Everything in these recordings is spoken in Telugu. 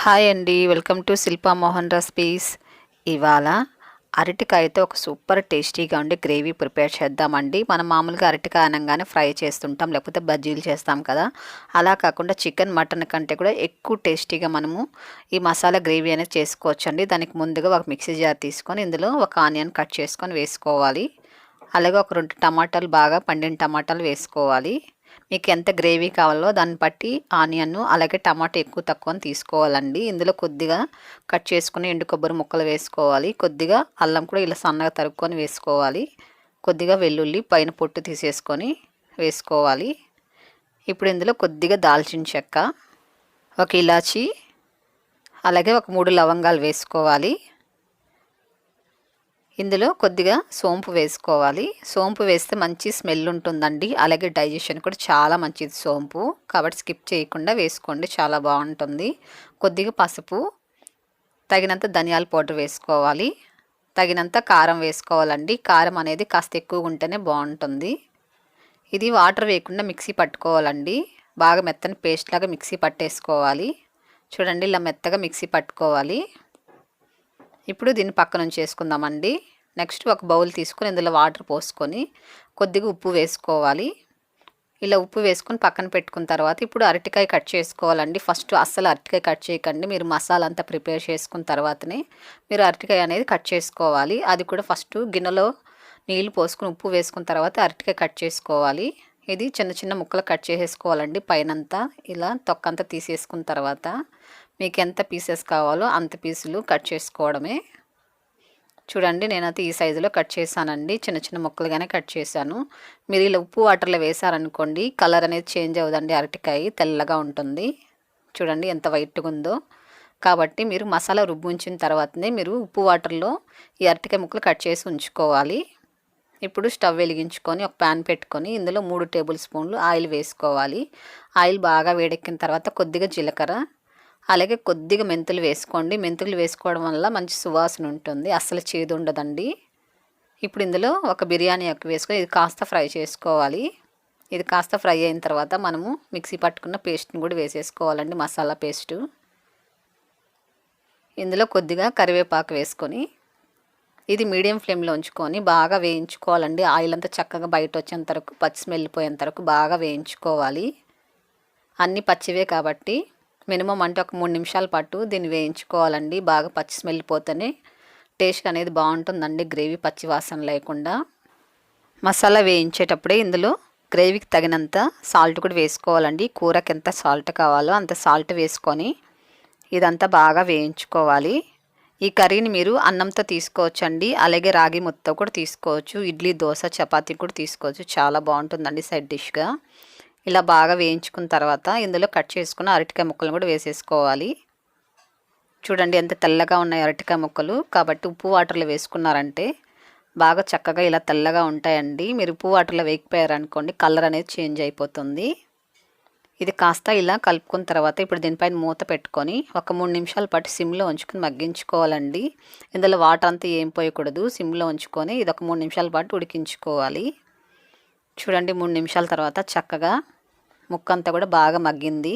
హాయ్ అండి, welcome to Shilpa Mohan recipes. ఇవాళ అరటికాయతో ఒక సూపర్ టేస్టీగా ఉండే గ్రేవీ ప్రిపేర్ చేద్దామండి. మనం మామూలుగా అరటికాయ అనగానే ఫ్రై చేస్తుంటాం, లేకపోతే బజ్జీలు చేస్తాం కదా. అలా కాకుండా చికెన్ మటన్ కంటే కూడా ఎక్కువ టేస్టీగా మనము ఈ మసాలా గ్రేవీ అనేది చేసుకోవచ్చండి. దానికి ముందుగా ఒక మిక్సీ జార్ తీసుకొని ఇందులో ఒక ఆనియన్ కట్ చేసుకొని వేసుకోవాలి. అలాగే ఒక 2 టమాటాలు, బాగా పండిన టమాటాలు వేసుకోవాలి. మీకు ఎంత గ్రేవీ కావాలో దాన్ని బట్టి ఆనియన్ అలాగే టమాటా ఎక్కువ తక్కువ తీసుకోవాలండి. ఇందులో కొద్దిగా కట్ చేసుకుని ఎండు కొబ్బరి ముక్కలు వేసుకోవాలి. కొద్దిగా అల్లం కూడా ఇలా సన్నగా తరుక్కొని వేసుకోవాలి. కొద్దిగా వెల్లుల్లి పైన పొట్టు తీసేసుకొని వేసుకోవాలి. ఇప్పుడు ఇందులో కొద్దిగా దాల్చిన చెక్క, ఒక ఇలాచి, అలాగే ఒక 3 లవంగాలు వేసుకోవాలి. ఇందులో కొద్దిగా సోంపు వేసుకోవాలి. సోంపు వేస్తే మంచి స్మెల్ ఉంటుందండి. అలాగే డైజెషన్ కూడా చాలా మంచిది సోంపు, కాబట్టి స్కిప్ చేయకుండా వేసుకోండి, చాలా బాగుంటుంది. కొద్దిగా పసుపు, తగినంత ధనియాల పౌడర్ వేసుకోవాలి. తగినంత కారం వేసుకోవాలండి. కారం అనేది కాస్త ఎక్కువగా ఉంటేనే బాగుంటుంది. ఇది వాటర్ వేయకుండా మిక్సీ పట్టుకోవాలండి. బాగా మెత్తని పేస్ట్ లాగా మిక్సీ పట్టేసుకోవాలి. చూడండి, ఇలా మెత్తగా మిక్సీ పట్టుకోవాలి. ఇప్పుడు దీన్ని పక్కన ఉంచేసుకుందామండి. నెక్స్ట్ ఒక బౌల్ తీసుకొని ఇందులో వాటర్ పోసుకొని కొద్దిగా ఉప్పు వేసుకోవాలి. ఇలా ఉప్పు వేసుకొని పక్కన పెట్టుకున్న తర్వాత ఇప్పుడు అరటికాయ కట్ చేసుకోవాలండి. ఫస్ట్ అస్సలు అరటికాయ కట్ చేయకండి, మీరు మసాలా అంతా ప్రిపేర్ చేసుకున్న తర్వాతనే మీరు అరటికాయ అనేది కట్ చేసుకోవాలి. అది కూడా ఫస్ట్ గిన్నెలో నీళ్ళు పోసుకొని ఉప్పు వేసుకున్న తర్వాత అరటికాయ కట్ చేసుకోవాలి. ఇది చిన్న చిన్న ముక్కలు కట్ చేసేసుకోవాలండి. పైనంతా ఇలా తొక్కంతా తీసేసుకున్న తర్వాత మీకు ఎంత పీసెస్ కావాలో అంత పీసులు కట్ చేసుకోవడమే. చూడండి, నేనైతే ఈ సైజులో కట్ చేశానండి. చిన్న చిన్న ముక్కలుగానే కట్ చేశాను. మీరు ఇలా ఉప్పు వాటర్లో వేసారనుకోండి, కలర్ అనేది చేంజ్ అవ్వదండి. అరటికాయ తెల్లగా ఉంటుంది. చూడండి ఎంత వైట్గా ఉందో. కాబట్టి మీరు మసాలా రుబ్బుంచిన తర్వాతనే మీరు ఉప్పు వాటర్లో ఈ అరటికాయ ముక్కలు కట్ చేసి ఉంచుకోవాలి. ఇప్పుడు స్టవ్ వెలిగించుకొని ఒక ప్యాన్ పెట్టుకొని ఇందులో 3 టేబుల్ స్పూన్లు ఆయిల్ వేసుకోవాలి. ఆయిల్ బాగా వేడెక్కిన తర్వాత కొద్దిగా జీలకర్ర, అలాగే కొద్దిగా మెంతులు వేసుకోండి. మెంతులు వేసుకోవడం వల్ల మంచి సువాసన ఉంటుంది, అస్సలు చేదు ఉండదండి. ఇప్పుడు ఇందులో ఒక బిర్యానీ ఆకు వేసుకొని ఇది కాస్త ఫ్రై చేసుకోవాలి. ఇది కాస్త ఫ్రై అయిన తర్వాత మనము మిక్సీ పట్టుకున్న పేస్ట్ని కూడా వేసేసుకోవాలండి, మసాలా పేస్టు. ఇందులో కొద్దిగా కరివేపాకు వేసుకొని ఇది మీడియం ఫ్లేమ్లో ఉంచుకొని బాగా వేయించుకోవాలండి. ఆయిల్ అంతా చక్కగా బయట వచ్చేంత వరకు, పచ్చి స్మెల్ పోయేంత వరకు బాగా వేయించుకోవాలి. అన్నీ పచ్చివే కాబట్టి మినిమం అంటే ఒక 3 నిమిషాల పాటు దీన్ని వేయించుకోవాలండి. బాగా పచ్చి స్మెల్ పోతేనే టేస్ట్ అనేది బాగుంటుందండి, గ్రేవీ పచ్చి వాసన లేకుండా. మసాలా వేయించేటప్పుడే ఇందులో గ్రేవీకి తగినంత సాల్ట్ కూడా వేసుకోవాలండి. కూరకి ఎంత సాల్ట్ కావాలో అంత సాల్ట్ వేసుకొని ఇదంతా బాగా వేయించుకోవాలి. ఈ కర్రీని మీరు అన్నంతో తీసుకోవచ్చండి, అలాగే రాగి ముద్దతో కూడా తీసుకోవచ్చు, ఇడ్లీ, దోశ, చపాతీ కూడా తీసుకోవచ్చు. చాలా బాగుంటుందండి సైడ్ డిష్గా. ఇలా బాగా వేయించుకున్న తర్వాత ఇందులో కట్ చేసుకున్న అరటికాయ ముక్కలను కూడా వేసేసుకోవాలి. చూడండి ఎంత తెల్లగా ఉన్నాయి అరటికాయ ముక్కలు. కాబట్టి ఉప్పు వాటర్లో వేసుకున్నారంటే బాగా చక్కగా ఇలా తెల్లగా ఉంటాయండి. మీరు ఉప్పు వాటర్లో వేయకపోయారనుకోండి, కలర్ అనేది చేంజ్ అయిపోతుంది. ఇది కాస్త ఇలా కలుపుకున్న తర్వాత ఇప్పుడు దీనిపైన మూత పెట్టుకొని ఒక 3 నిమిషాల పాటు సిమ్లో ఉంచుకొని మగ్గించుకోవాలండి. ఇందులో వాటర్ అంతా ఏం పోయకూడదు, సిమ్లో ఉంచుకొని ఇది ఒక 3 నిమిషాల పాటు ఉడికించుకోవాలి. చూడండి, 3 నిమిషాల తర్వాత చక్కగా ముక్క అంతా కూడా బాగా మగ్గింది.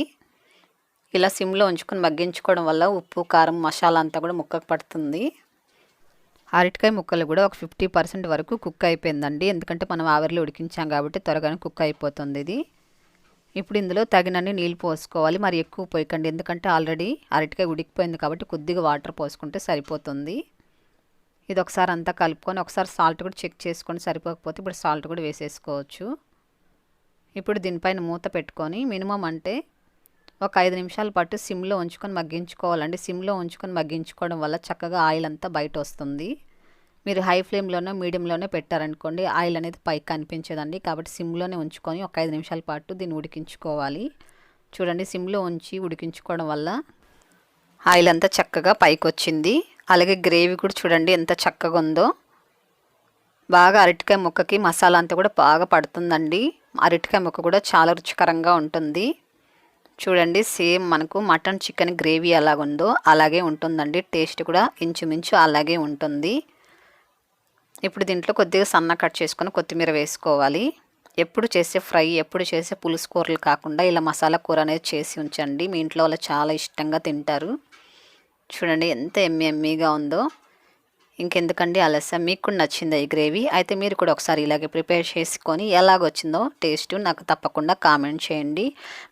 ఇలా సిమ్లో ఉంచుకొని మగ్గించుకోవడం వల్ల ఉప్పు, కారం, మసాలా అంతా కూడా ముక్కకు పడుతుంది. అరటికాయ ముక్కలు కూడా ఒక 50% వరకు కుక్ అయిపోయిందండి. ఎందుకంటే మనం ఆవిరిలో ఉడికించాం కాబట్టి త్వరగానే కుక్ అయిపోతుంది ఇది. ఇప్పుడు ఇందులో తగినన్ని నీళ్ళు పోసుకోవాలి. మరి ఎక్కువ పోయకండి, ఎందుకంటే ఆల్రెడీ అరటికాయ ఉడికిపోయింది కాబట్టి కొద్దిగా వాటర్ పోసుకుంటే సరిపోతుంది. ఇది ఒకసారి అంతా కలుపుకొని ఒకసారి సాల్ట్ కూడా చెక్ చేసుకొని, సరిపోకపోతే ఇప్పుడు సాల్ట్ కూడా వేసేసుకోవచ్చు. ఇప్పుడు దీనిపైన మూత పెట్టుకొని మినిమం అంటే ఒక 5 నిమిషాల పాటు సిమ్లో ఉంచుకొని మగ్గించుకోవాలండి. సిమ్లో ఉంచుకొని మగ్గించుకోవడం వల్ల చక్కగా ఆయిల్ అంతా బయట వస్తుంది. మీరు హై ఫ్లేమ్లోనే మీడియంలోనే పెట్టారనుకోండి, ఆయిల్ అనేది పైకి కనిపించదండి. కాబట్టి సిమ్లోనే ఉంచుకొని ఒక 5 నిమిషాల పాటు దీన్ని ఉడికించుకోవాలి. చూడండి, సిమ్లో ఉంచి ఉడికించుకోవడం వల్ల ఆయిల్ అంతా చక్కగా పైకి వచ్చింది. అలాగే గ్రేవీ కూడా చూడండి ఎంత చక్కగా ఉందో. బాగా అరటికాయ ముక్కకి మసాలా అంతా కూడా బాగా పడుతుందండి. అరటికాయ ముక్క కూడా చాలా రుచికరంగా ఉంటుంది. చూడండి, సేమ్ మనకు మటన్, చికెన్ గ్రేవీ ఎలాగుందో అలాగే ఉంటుందండి. టేస్ట్ కూడా ఇంచుమించు అలాగే ఉంటుంది. ఇప్పుడు దీంట్లో కొద్దిగా సన్న కట్ చేసుకొని కొత్తిమీర వేసుకోవాలి. ఎప్పుడు చేసే ఫ్రై, ఎప్పుడు చేసే పులుసు కూరలు కాకుండా ఇలా మసాలా కూర అనేది చేసి ఉంచండి. మీ ఇంట్లో వాళ్ళు చాలా ఇష్టంగా తింటారు. చూడండి ఎంత ఎమ్మీగా ఉందో. ఇంకెందుకండి ఆలస్యం, మీకు కూడా నచ్చిందా ఈ గ్రేవీ? అయితే మీరు కూడా ఒకసారి ఇలాగే ప్రిపేర్ చేసుకొని ఎలాగొచ్చిందో టేస్ట్ నాకు తప్పకుండా కామెంట్ చేయండి.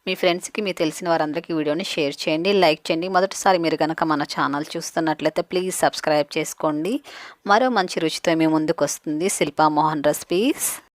మీ ఫ్రెండ్స్కి, మీ తెలిసిన వారందరికీ వీడియోని షేర్ చేయండి, లైక్ చేయండి. మొదటిసారి మీరు కనుక మన ఛానల్ చూస్తున్నట్లయితే ప్లీజ్ సబ్స్క్రైబ్ చేసుకోండి. మరో మంచి రుచితో మీ ముందుకు వస్తుంది శిల్పా మోహన్ రెసిపీస్.